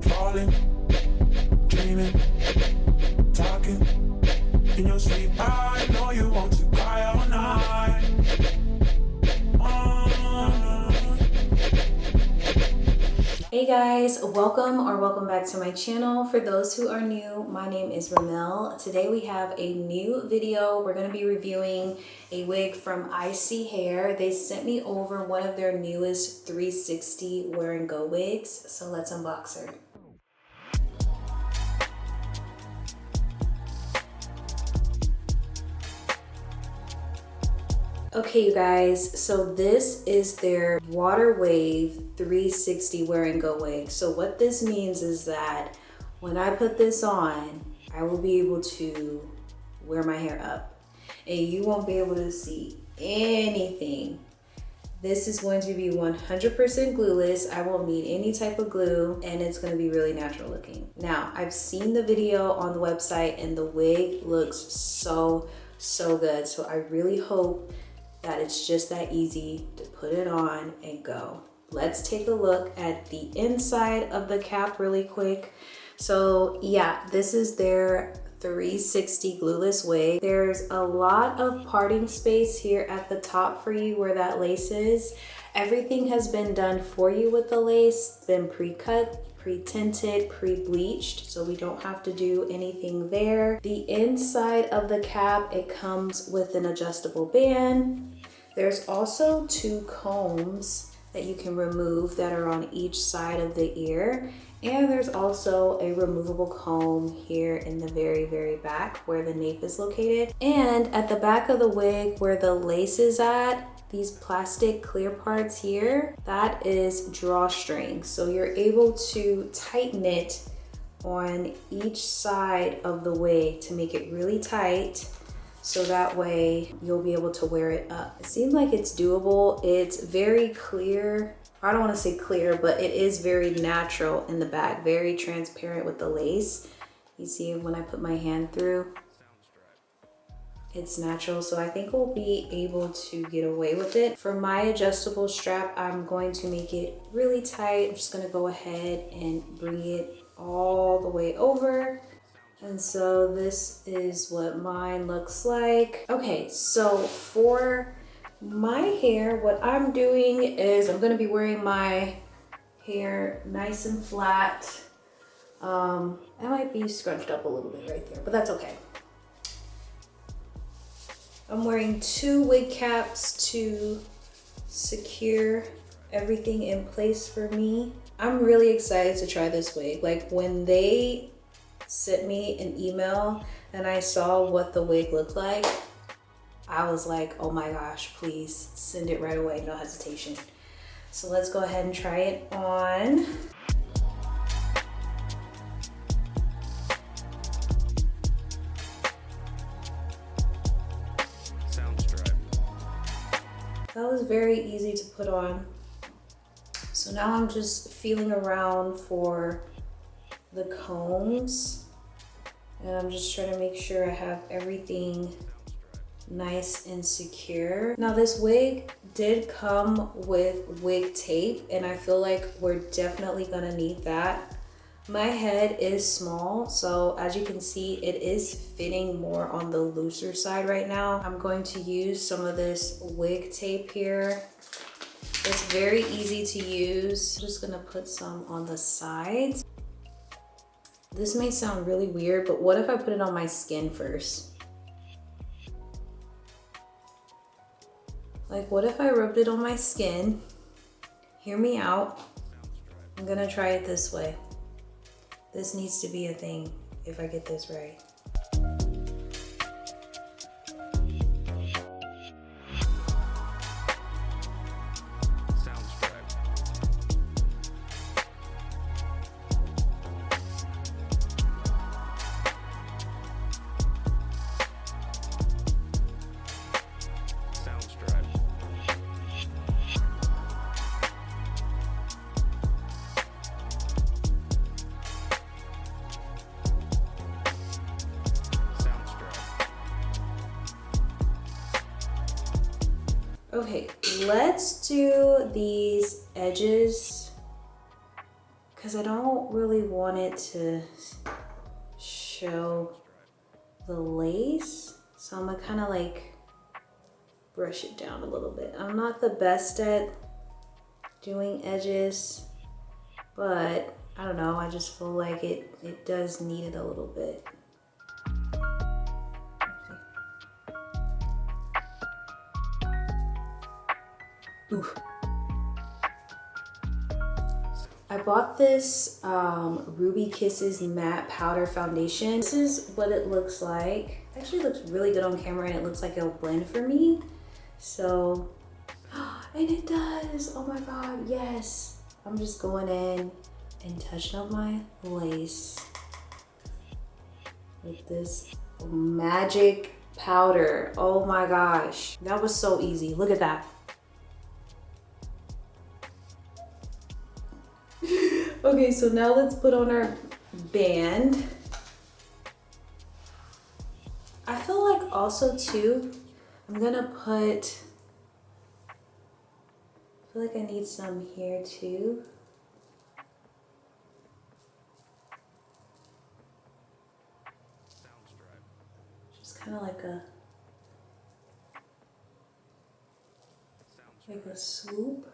Falling, dreaming, talking in your sleep. I know you want to cry all night. Hey guys, welcome back to my channel. For those who are new, my name is Rumill. Today we have a new video. We're going to be reviewing a wig from ISEE Hair. They sent me over one of their newest 360 wear and go wigs, so let's unbox her. Okay, you guys, so this is their Water Wave 360 wear and go wig. So what this means is that when I put this on, I will be able to wear my hair up and you won't be able to see anything. This is going to be 100% glueless. I won't need any type of glue and it's going to be really natural looking. Now, I've seen the video on the website and the wig looks so good. So I really hope that it's just that easy to put it on and go. Let's take a look at the inside of the cap really quick. So yeah, this is their 360 glueless wig. There's a lot of parting space here at the top for you where that lace is. Everything has been done for you with the lace. It's been pre-cut, pre-tinted, pre-bleached, so we don't have to do anything there. The inside of the cap, it comes with an adjustable band. There's also two combs that you can remove that are on each side of the ear. And there's also a removable comb here in the very back where the nape is located. And at the back of the wig where the lace is at, these plastic clear parts here, that is drawstring. So you're able to tighten it on each side of the wig to make it really tight. So that way you'll be able to wear it up. It seems like it's doable. It's very clear. I don't want to say clear, but it is very natural in the back, very transparent with the lace. You see when I put my hand through, it's natural. So I think we'll be able to get away with it. For my adjustable strap, I'm going to make it really tight. I'm just going to go ahead and bring it all the way over. And so this is what mine looks like. Okay, so for my hair, what I'm doing is I'm gonna be wearing my hair nice and flat. I might be scrunched up a little bit right there, but that's okay. I'm wearing two wig caps to secure everything in place for me. I'm really excited to try this wig. Like when they sent me an email and I saw what the wig looked like, I was like, oh my gosh, please send it right away, no hesitation. So let's go ahead and try it on. That was very easy to put on. So now I'm just feeling around for the combs. And I'm just trying to make sure I have everything nice and secure. Now this wig did come with wig tape and I feel like we're definitely gonna need that. My head is small, so as you can see, it is fitting more on the looser side right now. I'm going to use some of this wig tape here. It's very easy to use. I'm just gonna put some on the sides. This may sound really weird, but what if I put it on my skin first? Like, what if I rubbed it on my skin? Hear me out. I'm gonna try it this way. This needs to be a thing if I get this right. Okay, let's do these edges because because I don't really want it to show the lace. So I'm gonna kind of like brush it down a little bit. I'm not the best at doing edges, but I don't know, I just feel like it does need it a little bit. Oof. I bought this Ruby Kisses matte powder foundation. This is what it looks like. It actually looks really good on camera and it looks like it'll blend for me. So, and it does, oh my God, yes. I'm just going in and touching up my lace with this magic powder. Oh my gosh, that was so easy, look at that. Okay, so now let's put on our band. I feel like also too, I'm gonna put, I feel like I need some here too. Just kind of like a swoop.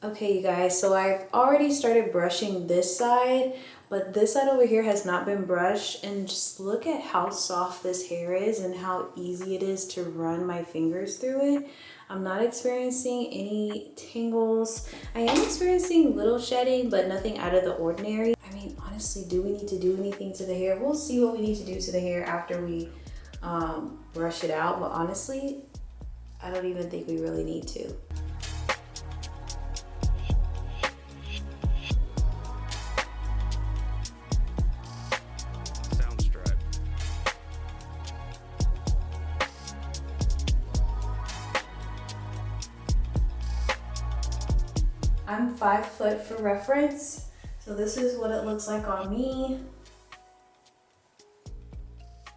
Okay, you guys, so I've already started brushing this side, but this side over here has not been brushed, and just look at how soft this hair is and how easy it is to run my fingers through it. I'm not experiencing any tingles. I am experiencing little shedding, but nothing out of the ordinary. I mean, honestly, do we need to do anything to the hair? We'll see what we need to do to the hair after we brush it out, but honestly, I don't even think we really need to. I'm 5 foot for reference, so this is what it looks like on me.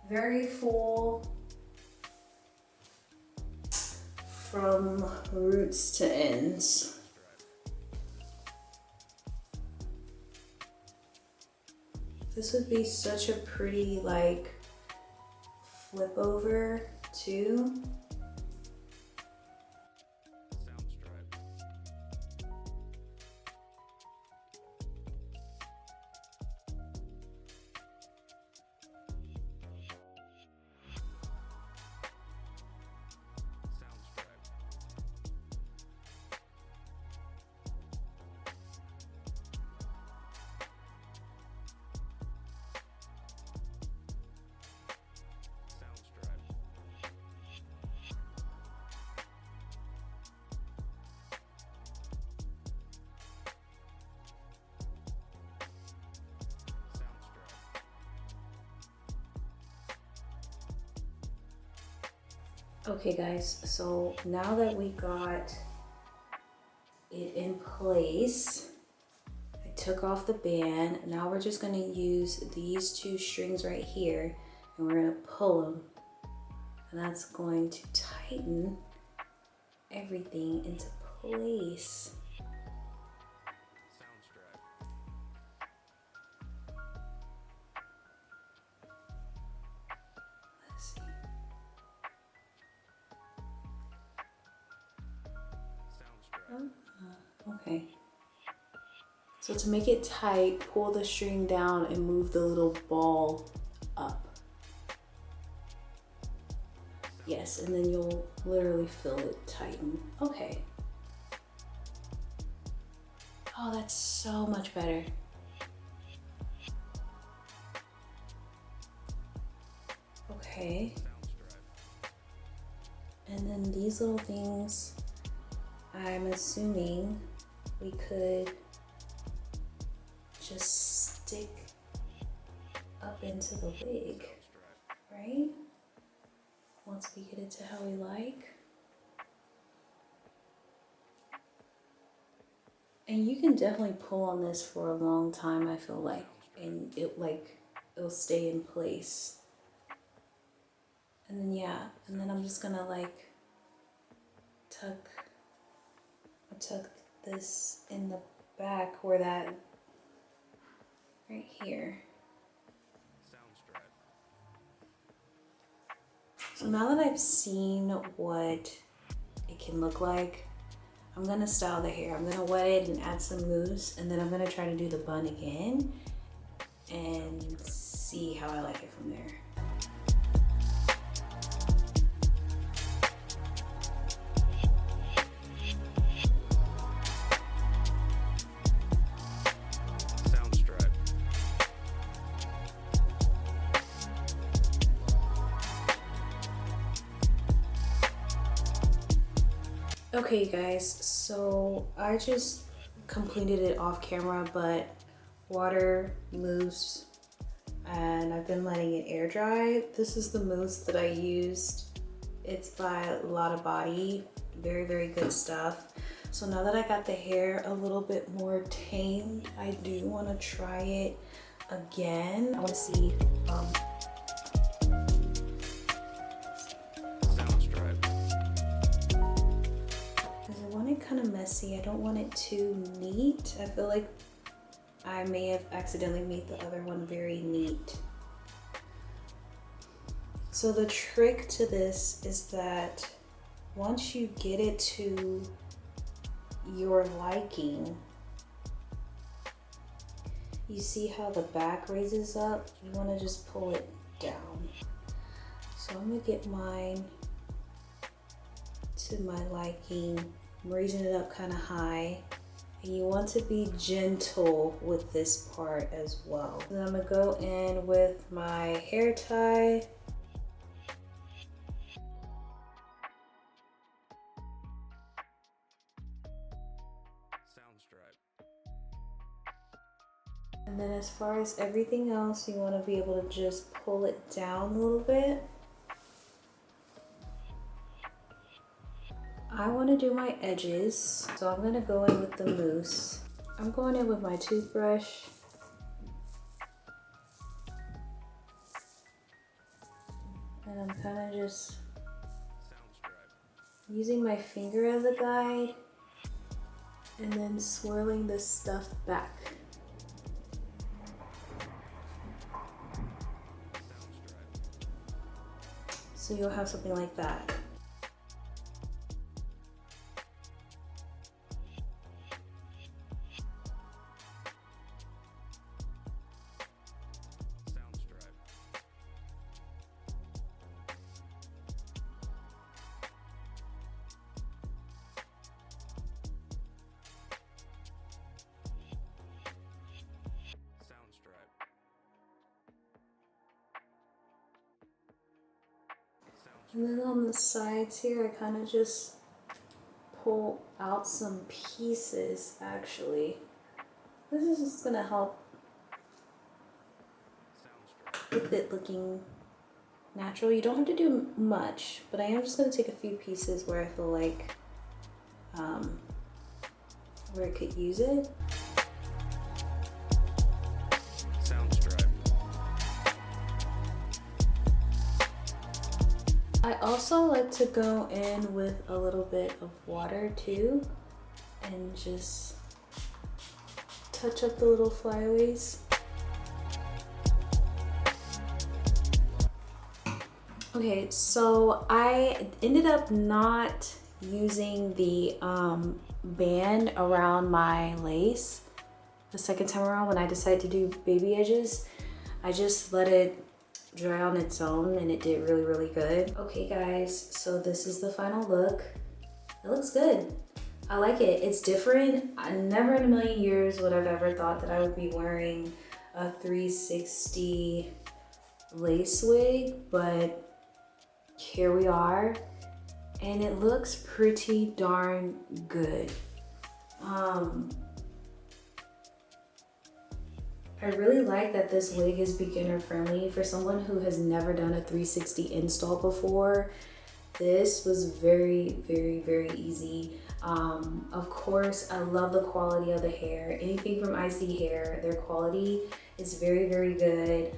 Very full from roots to ends. This would be such a pretty like flip over too. Okay guys, so now that we got it in place, I took off the band. Now we're just gonna use these 2 strings right here and we're gonna pull them. And that's going to tighten everything into place. Let's see. Okay. So to make it tight, pull the string down and move the little ball up. Yes, and then you'll literally feel it tighten. Okay. Oh, that's so much better. Okay. And then these little things, I'm assuming we could just stick up into the wig, right? Once we get it to how we like. And you can definitely pull on this for a long time, I feel like, and it'll stay in place. And then yeah, and then I'm just gonna like tuck this in the back where that right here. So now that I've seen what it can look like, I'm gonna style the hair. I'm gonna wet it and add some mousse, and then I'm gonna try to do the bun again and see how I like it from there. Okay guys, so I just completed it off camera, but water, mousse, and I've been letting it air dry. This is the mousse that I used. It's by Lotta Body, very, very good stuff. So now that I got the hair a little bit more tamed, I do want to try it again. I want to see kind of messy. I don't want it too neat. I feel like I may have accidentally made the other one very neat. So the trick to this is that once you get it to your liking, you see how the back raises up? You want to just pull it down. So I'm gonna get mine to my liking. I'm raising it up kind of high, and you want to be gentle with this part as well. Then I'm gonna go in with my hair tie. And then as far as everything else, you want to be able to just pull it down a little bit. I want to do my edges, so I'm going to go in with the mousse. I'm going in with my toothbrush. And I'm kind of just using my finger as a guide and then swirling this stuff back. So you'll have something like that. And then on the sides here, I kind of just pull out some pieces, actually. This is just gonna help with it looking natural. You don't have to do much, but I am just gonna take a few pieces where I feel like where I could use it. I also like to go in with a little bit of water too and just touch up the little flyaways. Okay, so I ended up not using the band around my lace the second time around when I decided to do baby edges. I just let it dry on its own and it did really, really good. Okay guys, so this is the final look. It looks good. I like it. It's different. I never in a million years would have ever thought that I would be wearing a 360 lace wig, but here we are, and it looks pretty darn good. I really like that this wig is beginner friendly. For someone who has never done a 360 install before, this was very, very, very easy. Of course, I love the quality of the hair. Anything from ISEE Hair, their quality is very, very good.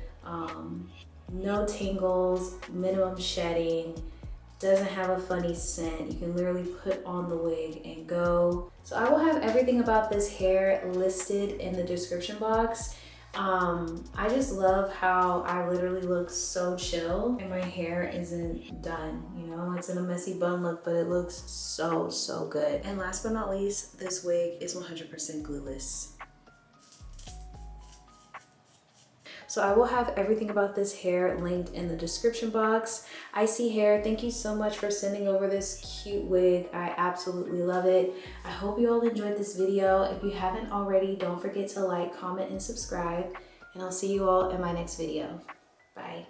No tangles, minimum shedding, doesn't have a funny scent. You can literally put on the wig and go. So I will have everything about this hair listed in the description box. I just love how I literally look so chill and my hair isn't done, you know? It's in a messy bun look, but it looks so good. And last but not least, this wig is 100% glueless. So I will have everything about this hair linked in the description box. ISEE Hair, thank you so much for sending over this cute wig. I absolutely love it. I hope you all enjoyed this video. If you haven't already, don't forget to like, comment, and subscribe. And I'll see you all in my next video. Bye.